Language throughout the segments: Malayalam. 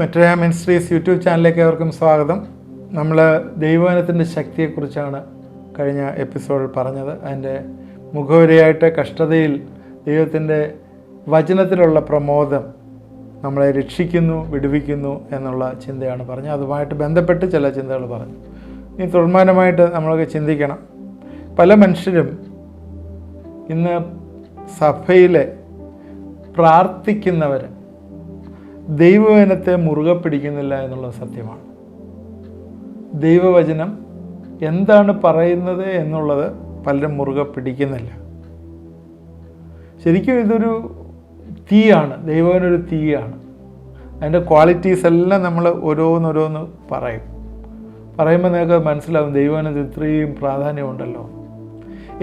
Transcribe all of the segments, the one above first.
മെട്രോയ മിനിസ്ട്രീസ് യൂട്യൂബ് ചാനലിലേക്ക് അവർക്കും സ്വാഗതം. നമ്മൾ ദൈവവചനത്തിൻ്റെ ശക്തിയെക്കുറിച്ചാണ് കഴിഞ്ഞ എപ്പിസോഡിൽ പറഞ്ഞത്. അതിൻ്റെ മുഖവുരയായിട്ട് കഷ്ടതയിൽ ദൈവത്തിൻ്റെ വചനത്തിലുള്ള പ്രമോദം നമ്മളെ രക്ഷിക്കുന്നു, വിടുവിക്കുന്നു എന്നുള്ള ചിന്തയാണ് പറഞ്ഞത്. അതുമായിട്ട് ബന്ധപ്പെട്ട് ചില ചിന്തകൾ പറഞ്ഞു. ഇനി തുടർമാനമായിട്ട് നമ്മളൊക്കെ ചിന്തിക്കണം. പല മനുഷ്യരും ഇന്ന് സഭയിലെ പ്രാർത്ഥിക്കുന്നവർ ദൈവവചനത്തെ മുറുകെ പിടിക്കുന്നില്ല എന്നുള്ളത് സത്യമാണ്. ദൈവവചനം എന്താണ് പറയുന്നത് എന്നുള്ളത് പലരും മുറുകെ പിടിക്കുന്നില്ല. ശരിക്കും ഇതൊരു തീയാണ്, ദൈവവചനം ഒരു തീയാണ്. അതിൻ്റെ ക്വാളിറ്റീസ് എല്ലാം നമ്മൾ ഓരോന്നോരോന്ന് പറയുമ്പോൾ നിങ്ങൾക്ക് മനസ്സിലാവും ദൈവവചനത്തിന് ഇത്രയും പ്രാധാന്യമുണ്ടല്ലോ.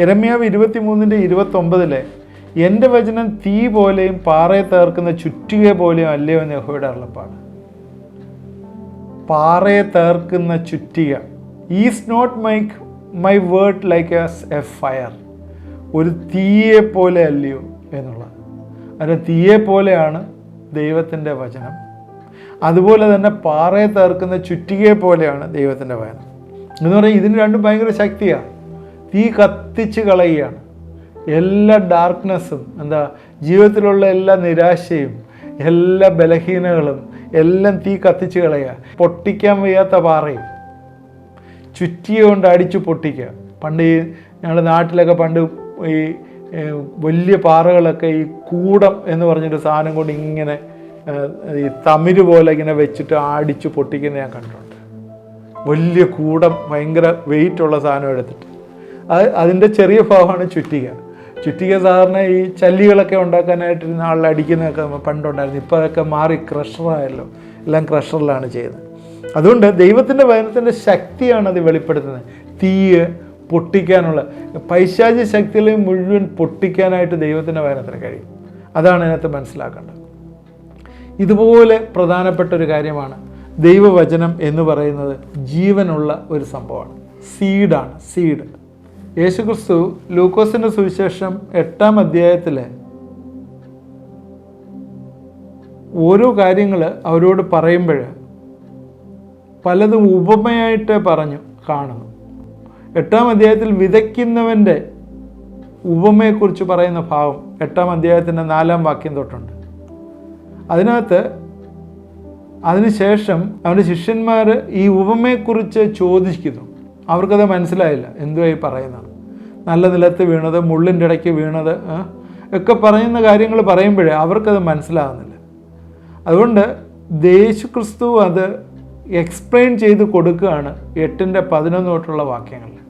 യെരമ്യാവ് 23:29 എൻ്റെ വചനം തീ പോലെയും പാറയെ തകർക്കുന്ന ചുറ്റിക പോലെയും അല്ലയോ എന്ന് യഹോവയുടെ അരുളപ്പാട്. പാറയെ തകർക്കുന്ന ചുറ്റിക. Is not my word like a fire. ഒരു തീയെ പോലെ അല്ലയോ എന്നുള്ളത്. അതിന് തീയെ പോലെയാണ് ദൈവത്തിൻ്റെ വചനം. അതുപോലെ തന്നെ പാറയെ തകർക്കുന്ന ചുറ്റികയെ പോലെയാണ് ദൈവത്തിൻ്റെ വചനം എന്ന് പറയുന്നത്. ഇതിന് രണ്ടും ഭയങ്കര ശക്തിയാണ്. തീ കത്തിച്ച് കളയുകയാണ്. എല്ലാ ഡാർക്ക്നെസ്സും, ജീവിതത്തിലുള്ള എല്ലാ നിരാശയും, എല്ലാ ബലഹീനകളും എല്ലാം തീ കത്തിച്ച് കളയുക. പൊട്ടിക്കാൻ വയ്യാത്ത പാറയും ചുറ്റിക കൊണ്ട് അടിച്ചു പൊട്ടിക്കുക. പണ്ട് ഞങ്ങളുടെ നാട്ടിലൊക്കെ ഈ വലിയ പാറകളൊക്കെ ഈ കൂടം എന്ന് പറഞ്ഞൊരു സാധനം കൊണ്ട് ഇങ്ങനെ ഈ തമിര് പോലെ ഇങ്ങനെ വെച്ചിട്ട് അടിച്ചു പൊട്ടിക്കുന്നത് ഞാൻ കണ്ടിട്ടുണ്ട്. വലിയ കൂടം, ഭയങ്കര വെയിറ്റുള്ള സാധനം എടുത്തിട്ട് അതിൻ്റെ ചെറിയ ഭാഗമാണ് ചുറ്റിക. സാധാരണ ഈ ചല്ലികളൊക്കെ ഉണ്ടാക്കാനായിട്ട് നാളിൽ അടിക്കുന്നതൊക്കെ പണ്ടുണ്ടായിരുന്നു. ഇപ്പോൾ അതൊക്കെ മാറി ക്രഷറായല്ലോ, എല്ലാം ക്രഷറിലാണ് ചെയ്യുന്നത്. അതുകൊണ്ട് ദൈവത്തിൻ്റെ വചനത്തിൻ്റെ ശക്തിയാണ് അത് വെളിപ്പെടുത്തുന്നത്. തീയ് പൊട്ടിക്കാനുള്ള പൈശാചിക ശക്തികളെ മുഴുവൻ പൊട്ടിക്കാനായിട്ട് ദൈവത്തിൻ്റെ വചനത്തിന് കഴിയും. അതാണ് അതിനകത്ത് മനസ്സിലാക്കേണ്ടത്. ഇതുപോലെ പ്രധാനപ്പെട്ട ഒരു കാര്യമാണ് ദൈവവചനം എന്ന് പറയുന്നത്. ജീവനുള്ള ഒരു സംഭവമാണ്, സീഡാണ്. സീഡ് യേശുക്രിസ്തു ലൂക്കോസിൻ്റെ സുവിശേഷം 8-ാം അധ്യായത്തിൽ ഓരോ കാര്യങ്ങൾ അവരോട് പറയുമ്പോൾ പലതും ഉപമയായിട്ട് പറഞ്ഞു കാണുന്നു. 8-ാം അധ്യായത്തിൽ വിതയ്ക്കുന്നവൻ്റെ ഉപമയെക്കുറിച്ച് പറയുന്ന ഭാഗം 8-ാം അധ്യായത്തിൻ്റെ 4-ാം വാക്യം തൊട്ടുണ്ട്. അതിനകത്ത് അതിനുശേഷം അവൻ്റെ ശിഷ്യന്മാർ ഈ ഉപമയെക്കുറിച്ച് ചോദിക്കുന്നു. അവർക്കത് മനസ്സിലായില്ല, എന്തുവായി പറയുന്നത്. നല്ല നിലത്ത് വീണത്, മുള്ളിൻ്റെ ഇടയ്ക്ക് വീണത് ഒക്കെ പറയുന്ന കാര്യങ്ങൾ പറയുമ്പോഴേ അവർക്കത് മനസ്സിലാകുന്നില്ല. അതുകൊണ്ട് യേശുക്രിസ്തു അത് എക്സ്പ്ലെയിൻ ചെയ്ത് കൊടുക്കുകയാണ് 8-11 തൊട്ടുള്ള വാക്യങ്ങളിൽ.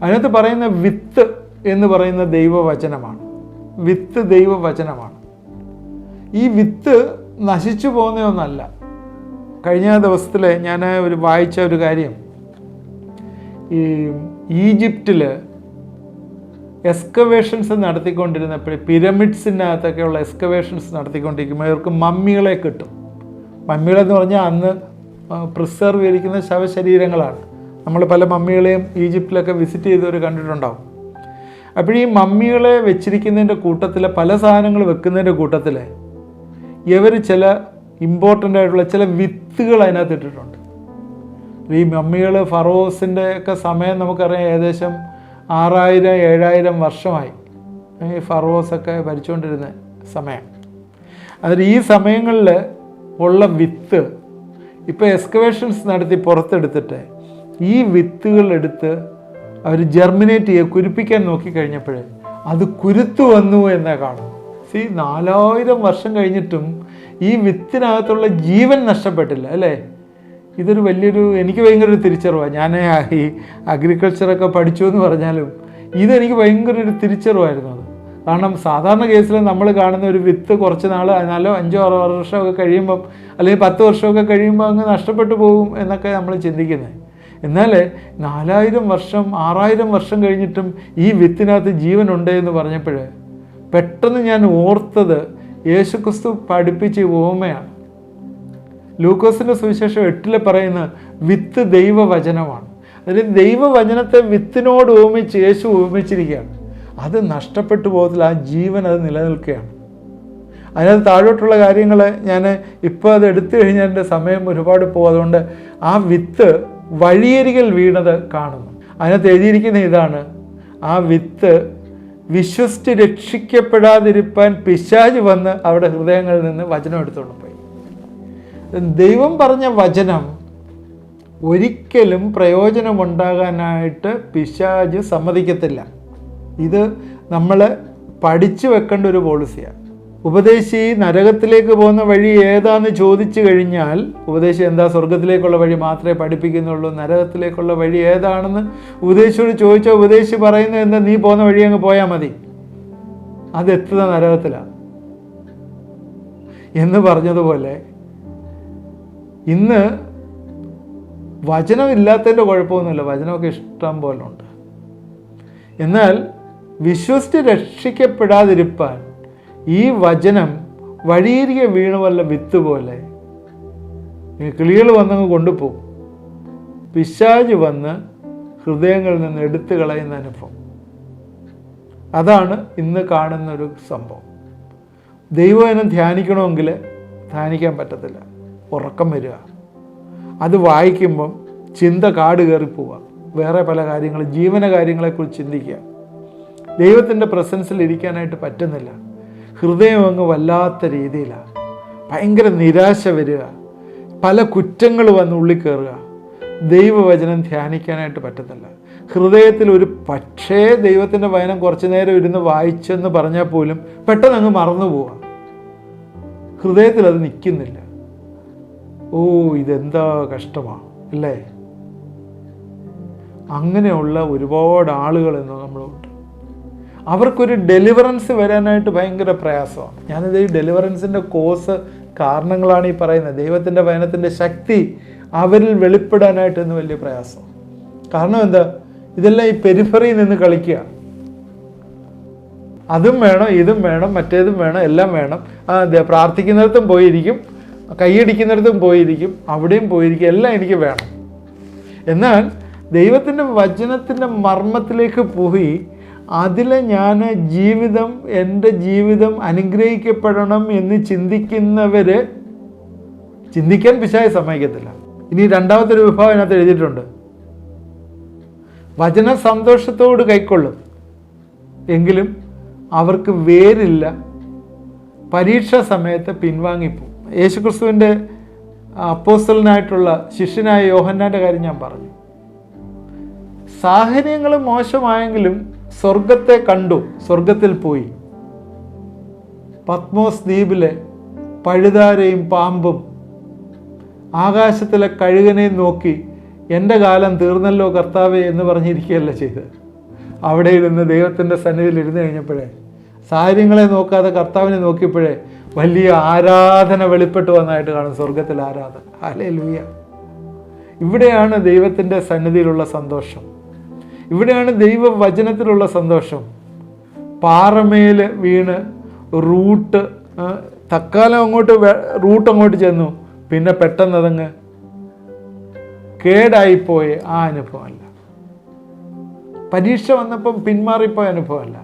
അതിനകത്ത് പറയുന്ന വിത്ത് എന്ന് പറയുന്ന ദൈവവചനമാണ്. വിത്ത് ദൈവവചനമാണ്. ഈ വിത്ത് നശിച്ചു പോകുന്ന ഒന്നല്ല. കഴിഞ്ഞ ദിവസത്തിൽ ഞാൻ വായിച്ച ഒരു കാര്യം, ഈ ഈജിപ്തിൽ എക്സ്കവേഷൻസ് നടത്തിക്കൊണ്ടിരുന്നപ്പോൾ, പിരമിഡ്സിനകത്തൊക്കെയുള്ള എക്സ്കവേഷൻസ് നടത്തിക്കൊണ്ടിരിക്കുമ്പോൾ ഇവർക്ക് മമ്മികളെ കിട്ടും. മമ്മികളെന്ന് പറഞ്ഞാൽ അന്ന് പ്രിസർവ് ചെയ്തിരിക്കുന്ന ശവശരീരങ്ങളാണ്. നമ്മൾ പല മമ്മികളെയും ഈജിപ്തിലൊക്കെ വിസിറ്റ് ചെയ്തവർ കണ്ടിട്ടുണ്ടാവും. അപ്പോൾ ഈ മമ്മികളെ വെച്ചിരിക്കുന്നതിൻ്റെ കൂട്ടത്തിൽ, പല സാധനങ്ങൾ വെക്കുന്നതിൻ്റെ കൂട്ടത്തിൽ ഇവർ ചില ഇമ്പോർട്ടൻ്റ് ആയിട്ടുള്ള ചില വിത്തുകൾ അതിനകത്ത് ഇട്ടിട്ടുണ്ട്. ഈ മമ്മികൾ ഫറോസിൻ്റെ ഒക്കെ സമയം നമുക്കറിയാം, ഏകദേശം 6000-7000 വർഷമായി ഈ ഫറോസൊക്കെ ഭരിച്ചുകൊണ്ടിരുന്ന സമയം. അതിൽ ഈ സമയങ്ങളിൽ ഉള്ള വിത്ത് ഇപ്പോൾ എക്സ്കവേഷൻസ് നടത്തി പുറത്തെടുത്തിട്ട് ഈ വിത്തുകളെടുത്ത് അവർ ജെർമിനേറ്റ് ചെയ്യുക, കുരുപ്പിക്കാൻ നോക്കിക്കഴിഞ്ഞപ്പോൾ അത് കുരുത്തു വന്നു എന്നേ കാണും. 4000 വർഷം കഴിഞ്ഞിട്ടും ഈ വിത്തിനകത്തുള്ള ജീവൻ നഷ്ടപ്പെട്ടില്ല, അല്ലേ? ഇതൊരു എനിക്ക് ഭയങ്കര ഒരു തിരിച്ചറിവാണ്. ഞാൻ ഈ അഗ്രികൾച്ചറൊക്കെ പഠിച്ചു എന്ന് പറഞ്ഞാലും ഇതെനിക്ക് ഭയങ്കര ഒരു തിരിച്ചറിവായിരുന്നു അത്. കാരണം സാധാരണ കേസിൽ നമ്മൾ കാണുന്ന ഒരു വിത്ത് കുറച്ച് നാൾ, 4-5 വർഷമൊക്കെ കഴിയുമ്പം, അല്ലെങ്കിൽ 10 വർഷമൊക്കെ കഴിയുമ്പോൾ അങ്ങ് നഷ്ടപ്പെട്ടു പോകും എന്നൊക്കെ നമ്മൾ ചിന്തിക്കുന്നത്. എന്നാൽ 4000 വർഷം 6000 വർഷം കഴിഞ്ഞിട്ടും ഈ വിത്തിനകത്ത് ജീവനുണ്ട് എന്ന് പറഞ്ഞപ്പോൾ പെട്ടെന്ന് ഞാൻ ഓർത്തത് യേശുക്രിസ്തു പഠിപ്പിച്ച ഉപമയാണ്. ലൂക്കോസിൻ്റെ സുവിശേഷം 8 പറയുന്ന വിത്ത് ദൈവവചനമാണ്. അതിൽ ദൈവവചനത്തെ വിത്തിനോട് ഉപമിച്ച് യേശു ഉപമിച്ചിരിക്കുകയാണ്. അത് നഷ്ടപ്പെട്ടു പോകത്തില്ല, ആ ജീവൻ അത് നിലനിൽക്കുകയാണ്. അതിനകത്ത് താഴോട്ടുള്ള കാര്യങ്ങൾ ഞാൻ ഇപ്പോൾ അത് എടുത്തു കഴിഞ്ഞാൽ എൻ്റെ സമയം ഒരുപാട് പോകും. അതുകൊണ്ട് ആ വിത്ത് വഴിയരികിൽ വീണത് കാണുന്നു. അതിനകത്ത് എഴുതിയിരിക്കുന്ന ഇതാണ്: ആ വിത്ത് വിശ്വസിച്ച് രക്ഷിക്കപ്പെടാതിരിക്കാൻ പിശാച് വന്ന് അവിടെ ഹൃദയങ്ങളിൽ നിന്ന് വചനം എടുത്തുകൊണ്ട് പോയി. ദൈവം പറഞ്ഞ വചനം ഒരിക്കലും പ്രയോജനമുണ്ടാകാനായിട്ട് പിശാച് സമ്മതിക്കത്തില്ല. ഇത് നമ്മൾ പഠിച്ചു വെക്കേണ്ട ഒരു പോളിസിയാണ്. ഉപദേശി നരകത്തിലേക്ക് പോകുന്ന വഴി ഏതാന്ന് ചോദിച്ചു കഴിഞ്ഞാൽ ഉപദേശി എന്താ, സ്വർഗത്തിലേക്കുള്ള വഴി മാത്രമേ പഠിപ്പിക്കുന്നുള്ളൂ, നരകത്തിലേക്കുള്ള വഴി ഏതാണെന്ന് ഉപദേശിയോട് ചോദിച്ചാൽ ഉപദേശി പറയുന്നത് എന്താ, നീ പോകുന്ന വഴി അങ്ങ് പോയാൽ മതി, അതെത്തുന്ന നരകത്തിലാണ് എന്ന് പറഞ്ഞതുപോലെ ഇന്ന് വചനമില്ലാത്തതിൻ്റെ കുഴപ്പമൊന്നുമില്ല, വചനമൊക്കെ ഇഷ്ടം പോലെ ഉണ്ട്. എന്നാൽ വിശ്വസിച്ച് രക്ഷിക്കപ്പെടാതിരിക്കാൻ ഈ വചനം വഴിയരികെ വീണ വല്ല വിത്ത് പോലെ കിളികൾ വന്നങ്ങ് കൊണ്ടുപോകും. പിശാച് വന്ന് ഹൃദയങ്ങളിൽ നിന്ന് എടുത്തു കളയുന്ന അനുഭവം. അതാണ് ഇന്ന് കാണുന്നൊരു സംഭവം. ദൈവവചനം ധ്യാനിക്കണമെങ്കിൽ ധ്യാനിക്കാൻ പറ്റത്തില്ല, ഉറക്കം വരിക. അത് വായിക്കുമ്പം ചിന്ത കാട് കയറിപ്പോവുക, വേറെ പല കാര്യങ്ങൾ, ജീവന കാര്യങ്ങളെക്കുറിച്ച് ചിന്തിക്കുക. ദൈവത്തിൻ്റെ പ്രസൻസിൽ ഇരിക്കാനായിട്ട് പറ്റുന്നില്ല. ഹൃദയം അങ്ങ് വല്ലാത്ത രീതിയിലാണ്, ഭയങ്കര നിരാശ വരിക, പല കുറ്റങ്ങൾ വന്ന് ഉള്ളിൽ കയറുക. ദൈവവചനം ധ്യാനിക്കാനായിട്ട് പറ്റത്തില്ല. ഹൃദയത്തിൽ ഒരു പക്ഷേ ദൈവത്തിൻ്റെ വചനം കുറച്ചു നേരം ഇരുന്ന് വായിച്ചെന്ന് പറഞ്ഞാൽ പോലും പെട്ടെന്ന് അങ്ങ് മറന്നു പോവുക. ഹൃദയത്തിൽ അത് നിൽക്കുന്നില്ല. ഓ, ഇതെന്താ കഷ്ടമാണ് അല്ലേ? അങ്ങനെയുള്ള ഒരുപാട് ആളുകൾ ഇന്ന് നമ്മളുണ്ട്. അവർക്കൊരു ഡെലിവറൻസ് വരാനായിട്ട് ഭയങ്കര പ്രയാസമാണ്. ഞാനിത് ഈ ഡെലിവറൻസിൻ്റെ കോഴ്സ് കാരണങ്ങളാണ് ഈ പറയുന്നത്. ദൈവത്തിൻ്റെ വചനത്തിൻ്റെ ശക്തി അവരിൽ വെളിപ്പെടാനായിട്ട് ഇന്ന് വലിയ പ്രയാസം. കാരണം എന്താ, ഇതെല്ലാം ഈ പെരിഫറിയിൽ നിന്ന് കളിക്കുക. അതും വേണം, ഇതും വേണം, മറ്റേതും വേണം, എല്ലാം വേണം. പ്രാർത്ഥിക്കുന്നിടത്തും പോയിരിക്കും, കൈയടിക്കുന്നിടത്തും പോയിരിക്കും, അവിടെയും പോയിരിക്കും, എല്ലാം എനിക്ക് വേണം. എന്നാൽ ദൈവത്തിൻ്റെ വചനത്തിൻ്റെ മർമ്മത്തിലേക്ക് പോയി അതിലെ ഞാൻ എൻ്റെ ജീവിതം അനുഗ്രഹിക്കപ്പെടണം എന്ന് ചിന്തിക്കുന്നവർ ചിന്തിക്കാൻ പിശാച് സമ്മതിക്കത്തില്ല. ഇനി രണ്ടാമത്തെ ഒരു വിഭാഗം അതിനകത്ത് എഴുതിയിട്ടുണ്ട്: വചന സന്തോഷത്തോട് കൈക്കൊള്ളും, എങ്കിലും അവർക്ക് വേരില്ല, പരീക്ഷാ സമയത്ത് പിൻവാങ്ങിപ്പോവും. യേശുക്രിസ്തുവിൻ്റെ അപ്പോസ്തലനായിട്ടുള്ള ശിഷ്യനായ യോഹന്നാൻ്റെ കാര്യം ഞാൻ പറഞ്ഞു. സാഹചര്യങ്ങൾ മോശമായെങ്കിലും സ്വർഗത്തെ കണ്ടു, സ്വർഗത്തിൽ പോയി. പത്മോസ് ദ്വീപിലെ പഴുതാരയും പാമ്പും ആകാശത്തിലെ കഴുകനെയും നോക്കി എൻ്റെ കാലം തീർന്നല്ലോ കർത്താവേ എന്ന് പറഞ്ഞിരിക്കുകയല്ല ചെയ്ത്. അവിടെ ഇരുന്ന് ദൈവത്തിൻ്റെ സന്നിധിയിൽ ഇരുന്ന് കഴിഞ്ഞപ്പോഴേ, സാഹചര്യങ്ങളെ നോക്കാതെ കർത്താവിനെ നോക്കിയപ്പോഴേ വലിയ ആരാധന വെളിപ്പെട്ടു വന്നതായിട്ട് കാണും. സ്വർഗത്തിൽ ആരാധന. ഹല്ലേലൂയ. ഇവിടെയാണ് ദൈവത്തിൻ്റെ സന്നിധിയിലുള്ള സന്തോഷം. ഇവിടെയാണ് ദൈവവചനത്തിലുള്ള സന്തോഷം. പാറമേൽ വീണ് തക്കാലം അങ്ങോട്ട് ചെന്നു, പിന്നെ പെട്ടെന്ന് അതങ്ങ് കേടായിപ്പോയ ആ അനുഭവമല്ല. പരീക്ഷ വന്നപ്പം പിന്മാറിപ്പോയ അനുഭവമല്ല.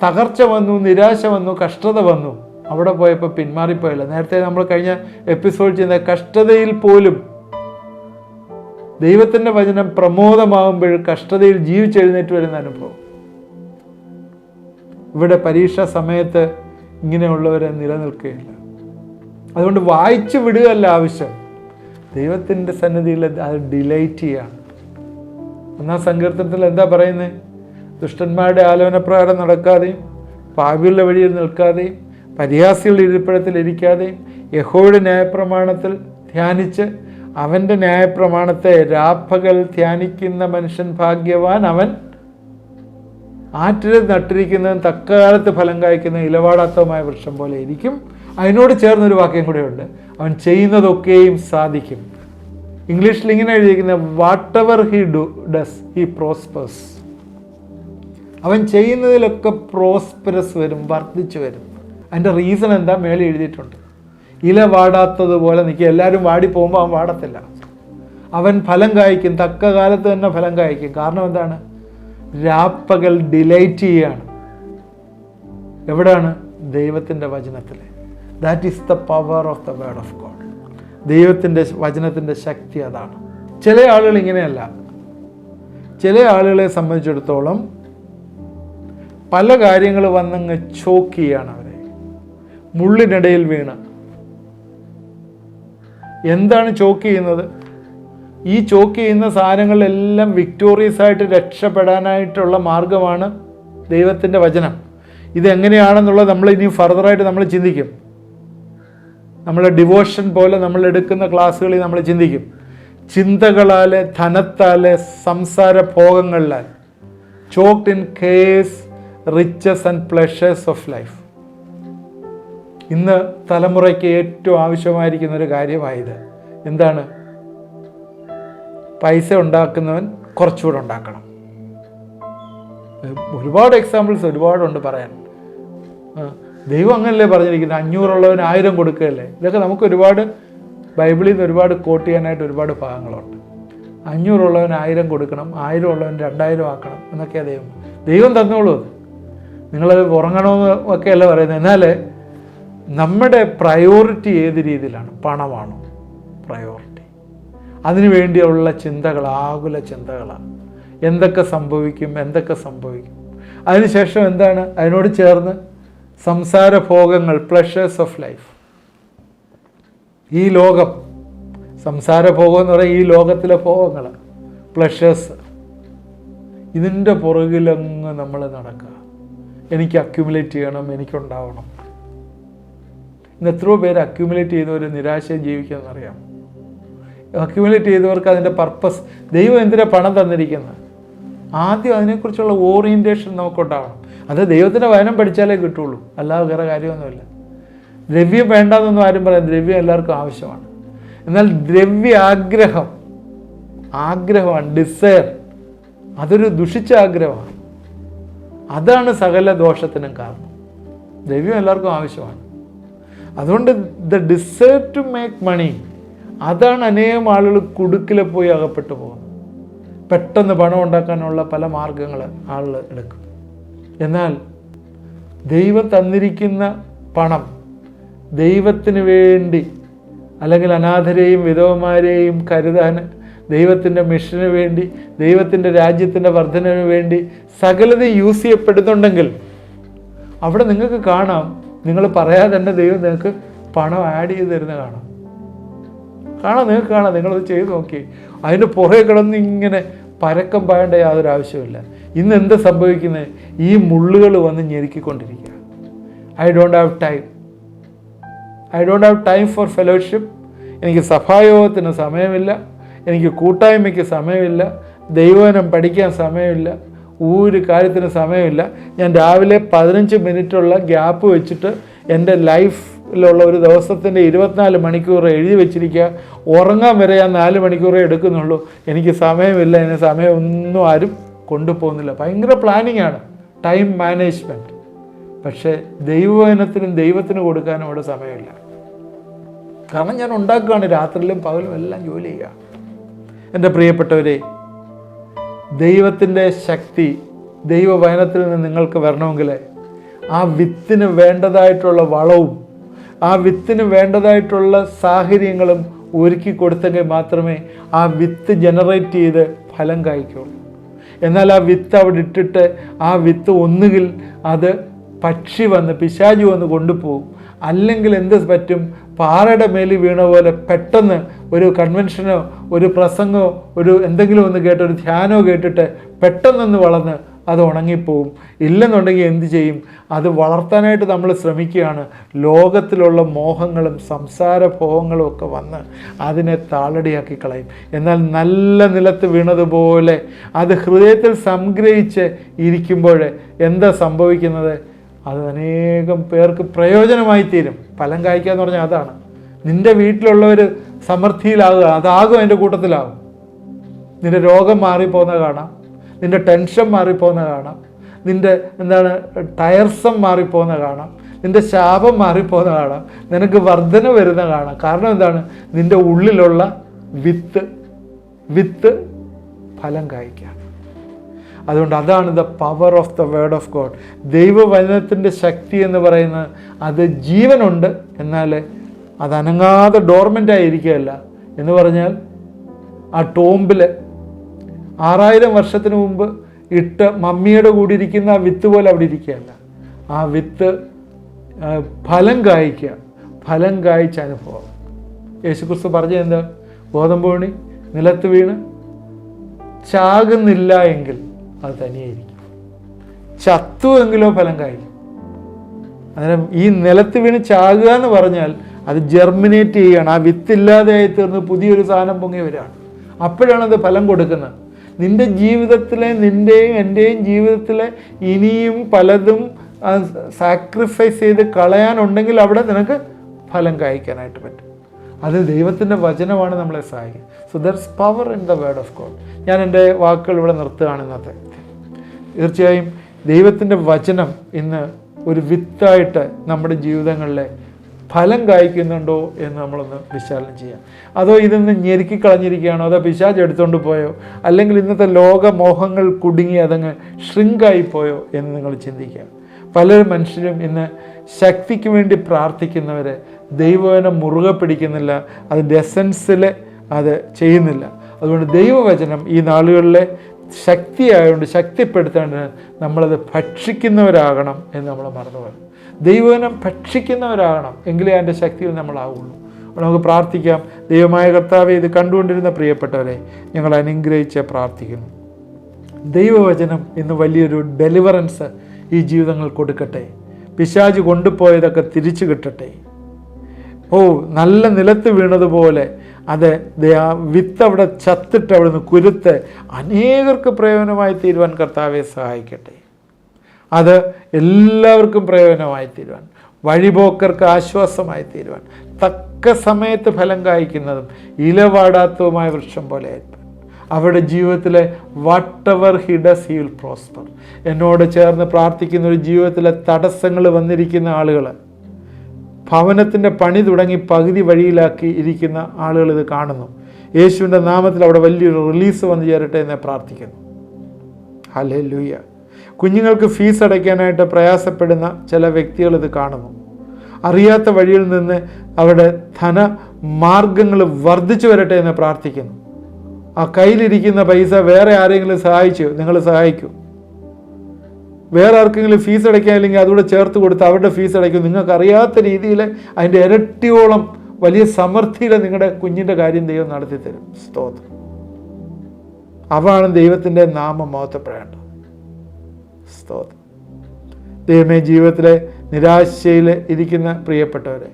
തകർച്ച വന്നു, നിരാശ വന്നു, കഷ്ടത വന്നു, അവിടെ പോയപ്പോൾ പിന്മാറിപ്പോയല്ല. നേരത്തെ നമ്മൾ കഴിഞ്ഞ എപ്പിസോഡ് ചെയ്യുന്ന കഷ്ടതയിൽ പോലും ദൈവത്തിൻ്റെ വചനം പ്രമോദമാകുമ്പോൾ കഷ്ടതയിൽ ജീവിച്ചെഴുന്നേറ്റ് വരുന്ന അനുഭവം. ഇവിടെ പരീക്ഷാ സമയത്ത് ഇങ്ങനെയുള്ളവരെ നിലനിൽക്കുകയില്ല. അതുകൊണ്ട് വായിച്ചു വിടുകയല്ല ആവശ്യം, ദൈവത്തിൻ്റെ സന്നിധിയിൽ അത് ഡിലൈറ്റ് ചെയ്യാണ്. 1-ാം സങ്കീർത്തനത്തിൽ എന്താ പറയുന്നത്? ദുഷ്ടന്മാരുടെ ആലോചനപ്രകാരം നടക്കാതെയും പാപികളുടെ വഴിയിൽ നിൽക്കാതെയും പരിഹാസികളുടെ ഇരിപ്പിടത്തിൽ ഇരിക്കാതെയും യഹോവയുടെ ന്യായപ്രമാണത്തിൽ ധ്യാനിച്ച് അവൻ്റെ ന്യായപ്രമാണത്തെ രാപ്പകൽ ധ്യാനിക്കുന്ന മനുഷ്യൻ ഭാഗ്യവാൻ. അവൻ ആറ്റിൽ നട്ടിരിക്കുന്നതും തക്കകാലത്ത് ഫലം കായ്ക്കുന്ന ഇലവാടാത്തതുമായ വൃക്ഷം പോലെ ഇരിക്കും. അതിനോട് ചേർന്നൊരു വാക്യം കൂടെയുണ്ട്: അവൻ ചെയ്യുന്നതൊക്കെയും സാധിക്കും. ഇംഗ്ലീഷിൽ ഇങ്ങനെ എഴുതിയിരിക്കുന്നത്: what ever he does he prospers. അവൻ ചെയ്യുന്നതിലൊക്കെ പ്രോസ്പെറസ് വരും, വർദ്ധിച്ചു വരും. അതിൻ്റെ റീസൺ എന്താ മേലെ എഴുതിയിട്ടുണ്ട്: ഇല വാടാത്തതുപോലെ നിൽക്കുക. എല്ലാവരും വാടി പോകുമ്പോൾ അവൻ വാടത്തില്ല, അവൻ ഫലം കായ്ക്കും, തക്ക കാലത്ത് തന്നെ ഫലം കായ്ക്കും. കാരണം എന്താണ്? രാപ്പകൽ ഡിലൈറ്റ് ചെയ്യുകയാണ്. എവിടെയാണ്? ദൈവത്തിൻ്റെ വചനത്തിൽ. That is the power of the word of God. ദൈവത്തിൻ്റെ വചനത്തിൻ്റെ ശക്തി അതാണ്. ചില ആളുകൾ ഇങ്ങനെയല്ല. ചില ആളുകളെ സംബന്ധിച്ചിടത്തോളം പല കാര്യങ്ങൾ വന്നങ്ങ് ചോക്ക് ചെയ്യാണ് അവരെ, മുള്ളിനിടയിൽ വീണ്. എന്താണ് ചോക്ക് ചെയ്യുന്നത്? ഈ ചോക്ക് ചെയ്യുന്ന സാധനങ്ങളെല്ലാം വിക്ടോറിയസ് ആയിട്ട് രക്ഷപ്പെടാനായിട്ടുള്ള മാർഗമാണ് ദൈവത്തിൻ്റെ വചനം. ഇതെങ്ങനെയാണെന്നുള്ളത് നമ്മൾ ഇനി ഫർദറായിട്ട് നമ്മൾ ചിന്തിക്കും. നമ്മളെ ഡിവോഷൻ പോലെ നമ്മൾ എടുക്കുന്ന ക്ലാസ്സുകളിൽ നമ്മൾ ചിന്തിക്കും. ചിന്തകളാൽ, ധനത്താൽ, സംസാര ഭോഗങ്ങളാൽ, choked in cares riches and pleasures of life. ഇന്ന് തലമുറയ്ക്ക് ഏറ്റവും ആവശ്യമായിരിക്കുന്ന ഒരു കാര്യമായത് എന്താണ്? പൈസ ഉണ്ടാക്കുന്നവൻ കുറച്ചുകൂടെ ഉണ്ടാക്കണം. ഒരുപാട് എക്സാമ്പിൾസ് ഒരുപാടുണ്ട് പറയാൻ. ദൈവം അങ്ങനല്ലേ പറഞ്ഞിരിക്കുന്നത്, 500 1000 കൊടുക്കുകയല്ലേ. ഇതൊക്കെ നമുക്ക് ഒരുപാട് ബൈബിളിൽ നിന്ന് ഒരുപാട് കോട്ട് ചെയ്യാനായിട്ട് ഒരുപാട് ഭാഗങ്ങളുണ്ട്. 500 1000 കൊടുക്കണം, 1000 2000 ആക്കണം എന്നൊക്കെയാണ് ദൈവം തന്നോളൂ. നിങ്ങൾ ഉറങ്ങണമെന്ന് ഒക്കെയല്ല പറയുന്നത്. എന്നാൽ നമ്മുടെ പ്രയോറിറ്റി ഏത് രീതിയിലാണ്? പണമാണോ പ്രയോറിറ്റി? അതിനു വേണ്ടിയുള്ള ചിന്തകൾ, ആകുല ചിന്തകളാണ്. എന്തൊക്കെ സംഭവിക്കും, എന്തൊക്കെ സംഭവിക്കും. അതിനുശേഷം എന്താണ് അതിനോട് ചേർന്ന്? സംസാര ഭോഗങ്ങൾ, പ്ലഷേഴ്സ് ഓഫ് ലൈഫ്. ഈ ലോകം, സംസാര ഭോഗം എന്ന് പറയുന്നത് ഈ ലോകത്തിലെ ഭോഗങ്ങൾ, പ്ലഷേഴ്സ്. ഇതിൻ്റെ പുറകിലങ്ങ് നമ്മൾ നടക്കുക. എനിക്ക് അക്യുമുലേറ്റ് ചെയ്യണം, എനിക്കുണ്ടാവണം. ഇന്ന് എത്രയോ പേര് അക്യുമുലേറ്റ് ചെയ്തവർ നിരാശയും ജീവിക്കുമെന്നറിയാം. അക്യുമുലേറ്റ് ചെയ്തവർക്ക് അതിൻ്റെ പർപ്പസ്, ദൈവം എന്തിനാണ് പണം തന്നിരിക്കുന്നത്? ആദ്യം അതിനെക്കുറിച്ചുള്ള ഓറിയൻറ്റേഷൻ നമുക്കുണ്ടാവണം. അത് ദൈവത്തിൻ്റെ വചനം പഠിച്ചാലേ കിട്ടുള്ളൂ, അല്ലാതെ വേറെ കാര്യമൊന്നുമില്ല. ദ്രവ്യം വേണ്ടാന്നൊന്നും ആരും പറയാം. ദ്രവ്യം എല്ലാവർക്കും ആവശ്യമാണ്. എന്നാൽ ആഗ്രഹമാണ്, ഡിസയർ, അതൊരു ദുഷിച്ച ആഗ്രഹമാണ്. അതാണ് സകല ദോഷത്തിനും കാരണം. ദ്രവ്യം എല്ലാവർക്കും ആവശ്യമാണ്. അതുകൊണ്ട് the desire to make money, അതാണ് അനേകം ആളുകൾ കുടുക്കിൽ പോയി അകപ്പെട്ടു പോകുന്നത്. പെട്ടെന്ന് പണം ഉണ്ടാക്കാനുള്ള പല മാർഗങ്ങൾ ആളുകൾ എടുക്കും. എന്നാൽ ദൈവം തന്നിരിക്കുന്ന പണം ദൈവത്തിന് വേണ്ടി, അല്ലെങ്കിൽ അനാഥരെയും വിധവമാരെയും കരുതാൻ, ദൈവത്തിൻ്റെ മിഷന് വേണ്ടി, ദൈവത്തിൻ്റെ രാജ്യത്തിൻ്റെ വർധനവിന് വേണ്ടി സകലത യൂസ് ചെയ്യപ്പെടുന്നുണ്ടെങ്കിൽ അവിടെ നിങ്ങൾക്ക് കാണാം, നിങ്ങൾ പറയാതെ തന്നെ ദൈവം നിങ്ങൾക്ക് പണം ആഡ് ചെയ്ത് തരുന്ന നിങ്ങൾക്ക് കാണാം. നിങ്ങളത് ചെയ്ത് നോക്കി. അതിൻ്റെ പുറകെ കിടന്ന് ഇങ്ങനെ പരക്കം പായേണ്ട യാതൊരു ആവശ്യമില്ല. ഇന്ന് എന്ത് സംഭവിക്കുന്നത്? ഈ മുള്ളുകൾ വന്ന് ഞെരുക്കിക്കൊണ്ടിരിക്കുക. I don't have time for fellowship. എനിക്ക് സഭായോഗത്തിന് സമയമില്ല, എനിക്ക് കൂട്ടായ്മയ്ക്ക് സമയമില്ല, ദൈവവചനം പഠിക്കാൻ സമയമില്ല, ഒരു കാര്യത്തിന് സമയമില്ല. ഞാൻ രാവിലെ 15 മിനിറ്റുള്ള ഗ്യാപ്പ് വെച്ചിട്ട് എൻ്റെ ലൈഫിലുള്ള ഒരു ദിവസത്തിൻ്റെ 24 മണിക്കൂർ എഴുതി വെച്ചിരിക്കുക. ഉറങ്ങാൻ വരെ ഞാൻ 4 മണിക്കൂറേ എടുക്കുന്നുള്ളൂ. എനിക്ക് സമയമില്ല, എന്നെ സമയമൊന്നും ആരും കൊണ്ടുപോകുന്നില്ല. ഭയങ്കര പ്ലാനിങ് ആണ്, ടൈം മാനേജ്മെൻറ്റ്. പക്ഷേ ദൈവവചനത്തിനും ദൈവത്തിന് കൊടുക്കാനും അവിടെ സമയമില്ല. കാരണം ഞാൻ ഉണ്ടാക്കുകയാണ്, രാത്രിയിലും പകലും എല്ലാം ജോലി ചെയ്യുക. എൻ്റെ പ്രിയപ്പെട്ടവരെ, ദൈവത്തിൻ്റെ ശക്തി ദൈവവചനത്തിൽ നിന്ന് നിങ്ങൾക്ക് വരണമെങ്കിൽ ആ വിത്തിന് വേണ്ടതായിട്ടുള്ള വളവും ആ വിത്തിന് വേണ്ടതായിട്ടുള്ള സാഹചര്യങ്ങളും ഒരുക്കി കൊടുത്തെങ്കിൽ മാത്രമേ ആ വിത്ത് ജനറേറ്റ് ചെയ്ത് ഫലം കായ്ക്കുള്ളൂ. എന്നാൽ ആ വിത്ത് അവിടെ ഇട്ടിട്ട് ആ വിത്ത് ഒന്നുകിൽ അത് പക്ഷി വന്ന്, പിശാചു വന്ന് കൊണ്ടുപോകും. അല്ലെങ്കിൽ എന്ത് പറ്റും? പാറയുടെ മേലിൽ വീണ പോലെ പെട്ടെന്ന് ഒരു കൺവെൻഷനോ ഒരു പ്രസംഗമോ ഒരു എന്തെങ്കിലും ഒന്ന് കേട്ട്, ഒരു ധ്യാനമോ കേട്ടിട്ട് പെട്ടെന്നൊന്ന് വളർന്ന് അത് ഉണങ്ങിപ്പോവും. ഇല്ലെന്നുണ്ടെങ്കിൽ എന്ത് ചെയ്യും? അത് വളർത്താനായിട്ട് നമ്മൾ ശ്രമിക്കുകയാണ്. ലോകത്തിലുള്ള മോഹങ്ങളും സംസാര ഭോഗങ്ങളും ഒക്കെ വന്ന് അതിനെ താളടിയാക്കി കളയും. എന്നാൽ നല്ല നിലത്ത് വീണതുപോലെ അത് ഹൃദയത്തിൽ സംഗ്രഹിച്ച് ഇരിക്കുമ്പോൾ എന്താ സംഭവിക്കുന്നത്? അത് അനേകം പേർക്ക് പ്രയോജനമായി തീരും. ഫലം കായ്ക്കുക എന്ന് പറഞ്ഞാൽ അതാണ്. നിൻ്റെ വീട്ടിലുള്ളവർ സമൃദ്ധിയിലാകുക, അതാകും അതിൻ്റെ കൂട്ടത്തിലാകും. നിൻ്റെ രോഗം മാറിപ്പോകുന്ന കാണാം, നിൻ്റെ ടെൻഷൻ മാറിപ്പോകുന്ന കാണാം, നിൻ്റെ ടയർസം മാറിപ്പോകുന്ന കാണാം, നിൻ്റെ ശാപം മാറിപ്പോകുന്ന കാണാം, നിനക്ക് വർധന വരുന്ന കാണാം. കാരണം എന്താണ്? നിൻ്റെ ഉള്ളിലുള്ള വിത്ത് ഫലം കായ്ക്കുക. അതുകൊണ്ട് അതാണ് the power of the word of God. ദൈവവചനത്തിൻ്റെ ശക്തി എന്ന് പറയുന്നത് അത് ജീവനുണ്ട്, എന്നാൽ അത് അനങ്ങാതെ ഡോർമെൻ്റ് ആയിരിക്കുകയല്ല. എന്ന് പറഞ്ഞാൽ ആ ടോമ്പിൽ 6000 വർഷത്തിന് മുമ്പ് ഇട്ട് മമ്മിയുടെ കൂടി ഇരിക്കുന്ന ആ വിത്ത് പോലെ അവിടെ ഇരിക്കുകയല്ല. ആ വിത്ത് ഫലം കായ്ക്കുക, ഫലം കായ്ച്ച അനുഭവം. യേശുക്രിസ്തു പറഞ്ഞത് എന്താ? ഗോതമ്പുമണി നിലത്ത് വീണ് ചാകുന്നില്ല എങ്കിൽ അത് തനിയായിരിക്കും, ചത്തുവെങ്കിലോ ഫലം കായ്ക്കും. അന്നേരം ഈ നിലത്ത് വീണ് ചാകുക എന്ന് പറഞ്ഞാൽ അത് ജെർമിനേറ്റ് ചെയ്യുകയാണ്. ആ വിത്തില്ലാതെയായി തീർന്ന് പുതിയൊരു സാധനം പൊങ്ങി വരികയാണ്. അപ്പോഴാണ് അത് ഫലം കൊടുക്കുന്നത്. നിൻ്റെ ജീവിതത്തിലെ, നിൻ്റെയും എൻ്റെയും ജീവിതത്തിലെ ഇനിയും പലതും സാക്രിഫൈസ് ചെയ്ത് കളയാനുണ്ടെങ്കിൽ അവിടെ നിനക്ക് ഫലം കായ്ക്കാനായിട്ട് പറ്റും. അത് ദൈവത്തിൻ്റെ വചനമാണ് നമ്മളെ സഹായിക്കുന്നത്. സോ ദർസ് power in the word of God. ഞാൻ എൻ്റെ വാക്കുകൾ ഇവിടെ നിർത്തുകയാണ് ഇന്നത്തെ. തീർച്ചയായും ദൈവത്തിൻ്റെ വചനം ഇന്ന് ഒരു വിത്തായിട്ട് നമ്മുടെ ജീവിതങ്ങളിലെ ഫലം കായ്ക്കുന്നുണ്ടോ എന്ന് നമ്മളൊന്ന് വിശകലനം ചെയ്യാം. അതോ ഇതൊന്ന് ഞെരുക്കിക്കളഞ്ഞിരിക്കുകയാണോ, അതോ പിശാച് എടുത്തുകൊണ്ട് പോയോ, അല്ലെങ്കിൽ ഇന്നത്തെ ലോകമോഹങ്ങൾ കുടുങ്ങി അതങ്ങ് ഷ്രിങ്കായിപ്പോയോ എന്ന് നിങ്ങൾ ചിന്തിക്കുക. പല മനുഷ്യരും ഇന്ന് ശക്തിക്ക് വേണ്ടി പ്രാർത്ഥിക്കുന്നവരെ ദൈവവചനം മുറുകെ പിടിക്കുന്നില്ല, അതിൻ്റെ എസൻസിൽ അത് ചെയ്യുന്നില്ല. അതുകൊണ്ട് ദൈവവചനം ഈ നാളുകളിലെ ശക്തിയായതുകൊണ്ട് ശക്തിപ്പെടുത്തേണ്ടത് നമ്മളത് ഭക്ഷിക്കുന്നവരാകണം എന്ന് നമ്മൾ മറന്നുപോകും. ദൈവവചനം ഭക്ഷിക്കുന്നവരാകണം, എങ്കിലേ അതിൻ്റെ ശക്തിയിൽ നമ്മളാവുള്ളൂ. നമുക്ക് പ്രാർത്ഥിക്കാം. ദൈവമായ കർത്താവേ, ഇത് കണ്ടുകൊണ്ടിരുന്ന പ്രിയപ്പെട്ടവരെ ഞങ്ങൾ അനുഗ്രഹിച്ച് പ്രാർത്ഥിക്കുന്നു. ദൈവവചനം ഇന്ന് വലിയൊരു ഡെലിവറൻസ് ഈ ജീവിതങ്ങൾ കൊടുക്കട്ടെ. പിശാച് കൊണ്ടുപോയതൊക്കെ തിരിച്ചു കിട്ടട്ടെ. നല്ല നിലത്ത് വീണതുപോലെ അത് വിത്ത് അവിടെ ചത്തിട്ട് അവിടെ നിന്ന് കുരുത്ത് അനേകർക്ക് പ്രയോജനമായി തീരുവാൻ കർത്താവെ സഹായിക്കട്ടെ. അത് എല്ലാവർക്കും പ്രയോജനമായി തീരുവാൻ, വഴിപോക്കർക്ക് ആശ്വാസമായി തീരുവാൻ, തക്ക സമയത്ത് ഫലം കായ്ക്കുന്നതും ഇലവാടാത്തതുമായ വൃക്ഷം പോലെ ആയിരിക്കും അവരുടെ ജീവിതത്തിലെ what ever he does he will prosper. എന്നോട് ചേർന്ന് പ്രാർത്ഥിക്കുന്ന ഒരു ജീവിതത്തിലെ തടസ്സങ്ങൾ വന്നിരിക്കുന്ന ആളുകൾ, ഭവനത്തിൻ്റെ പണി തുടങ്ങി പകുതി വഴിയിലാക്കി ഇരിക്കുന്ന ആളുകൾ ഇത് കാണുന്നു. യേശുവിൻ്റെ നാമത്തിൽ അവിടെ വലിയൊരു റിലീസ് വന്നു ചേരട്ടെ എന്ന് പ്രാർത്ഥിക്കുന്നു. ഹല്ലേലൂയ. കുഞ്ഞുങ്ങൾക്ക് ഫീസ് അടയ്ക്കാനായിട്ട് പ്രയാസപ്പെടുന്ന ചില വ്യക്തികൾ ഇത് കാണുന്നു. അറിയാത്ത വഴിയിൽ നിന്ന് അവിടെ ധനമാർഗങ്ങൾ വർദ്ധിച്ചു വരട്ടെ എന്ന് പ്രാർത്ഥിക്കുന്നു. ആ കയ്യിലിരിക്കുന്ന പൈസ വേറെ ആരെങ്കിലും സഹായിച്ചു, നിങ്ങൾ സഹായിക്കൂ. വേറെ ആർക്കെങ്കിലും ഫീസ് അടയ്ക്കാനില്ലെങ്കിൽ അതുകൂടെ ചേർത്ത് കൊടുത്ത് അവരുടെ ഫീസ് അടയ്ക്കും. നിങ്ങൾക്ക് അറിയാത്ത രീതിയിൽ അതിൻ്റെ ഇരട്ടിയോളം വലിയ സമൃദ്ധിയിൽ നിങ്ങളുടെ കുഞ്ഞിൻ്റെ കാര്യം ദൈവം നടത്തി തരും. സ്തോത്രം. അവയാണ് ദൈവത്തിൻ്റെ നാമം മഹത്വപ്പെടേണ്ടത്. സ്തോത്രം. ദൈവമേ, ജീവിതത്തിലെ നിരാശയിൽ ഇരിക്കുന്ന പ്രിയപ്പെട്ടവരെ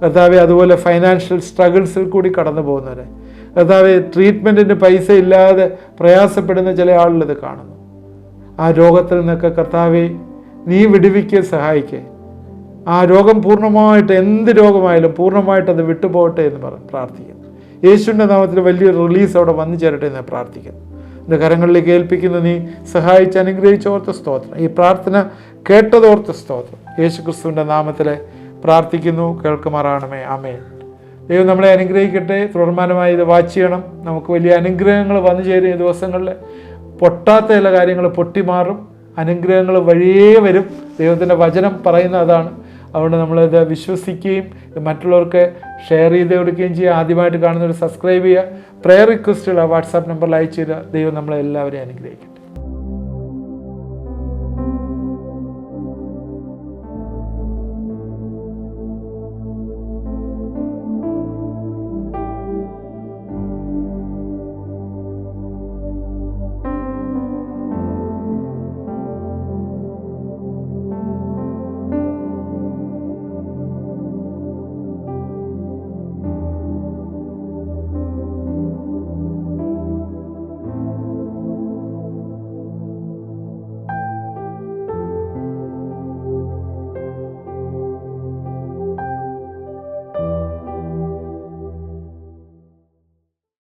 കർത്താവെ, അതുപോലെ ഫൈനാൻഷ്യൽ സ്ട്രഗിൾസിൽ കൂടി കടന്നു പോകുന്നവരെ കർത്താവെ, ട്രീറ്റ്മെൻറ്റിന് പൈസ ഇല്ലാതെ പ്രയാസപ്പെടുന്ന ചില ആളുകളിത് കാണുന്നു. ആ രോഗത്തിൽ നിന്നൊക്കെ കർത്താവെ നീ വിടുവിക്കുക, സഹായിക്കുക. ആ രോഗം പൂർണ്ണമായിട്ട്, എന്ത് രോഗമായാലും പൂർണ്ണമായിട്ട് അത് വിട്ടുപോകട്ടെ എന്ന് പ്രാർത്ഥിക്കുന്നു. യേശുവിൻ്റെ നാമത്തിൽ വലിയൊരു റിലീസ് അവിടെ വന്നു ചേരട്ടെ എന്ന് പ്രാർത്ഥിക്കുന്നു. എൻ്റെ കരങ്ങളിലേക്ക് ഏൽപ്പിക്കുന്നു. നീ സഹായിച്ച് അനുഗ്രഹിച്ചോർത്ത് സ്തോത്രം. ഈ പ്രാർത്ഥന കേട്ടതോർത്ത് സ്തോത്രം. യേശു ക്രിസ്തുവിൻ്റെ നാമത്തിൽ പ്രാർത്ഥിക്കുന്നു, കേൾക്കുമാറാണമേ. ആമേൻ. ദൈവം നമ്മളെ അനുഗ്രഹിക്കട്ടെ. തുടർമാനമായി ഇത് വാച്ച് ചെയ്യണം. നമുക്ക് വലിയ അനുഗ്രഹങ്ങൾ വന്നു ചേരും. ഈ ദിവസങ്ങളിൽ പൊട്ടാത്ത ചില കാര്യങ്ങൾ പൊട്ടിമാറും, അനുഗ്രഹങ്ങൾ വഴിയേ വരും. ദൈവത്തിൻ്റെ വചനം പറയുന്ന അതാണ്. അതുകൊണ്ട് നമ്മളിത് വിശ്വസിക്കുകയും ഇത് മറ്റുള്ളവർക്ക് ഷെയർ ചെയ്ത് കൊടുക്കുകയും ചെയ്യുക. ആദ്യമായിട്ട് കാണുന്നവർ സബ്സ്ക്രൈബ് ചെയ്യുക. പ്രെയർ റിക്വസ്റ്റുകൾ വാട്സാപ്പ് നമ്പറിൽ അയച്ചു തരിക. ദൈവം നമ്മളെ എല്ലാവരെയും അനുഗ്രഹിക്കും.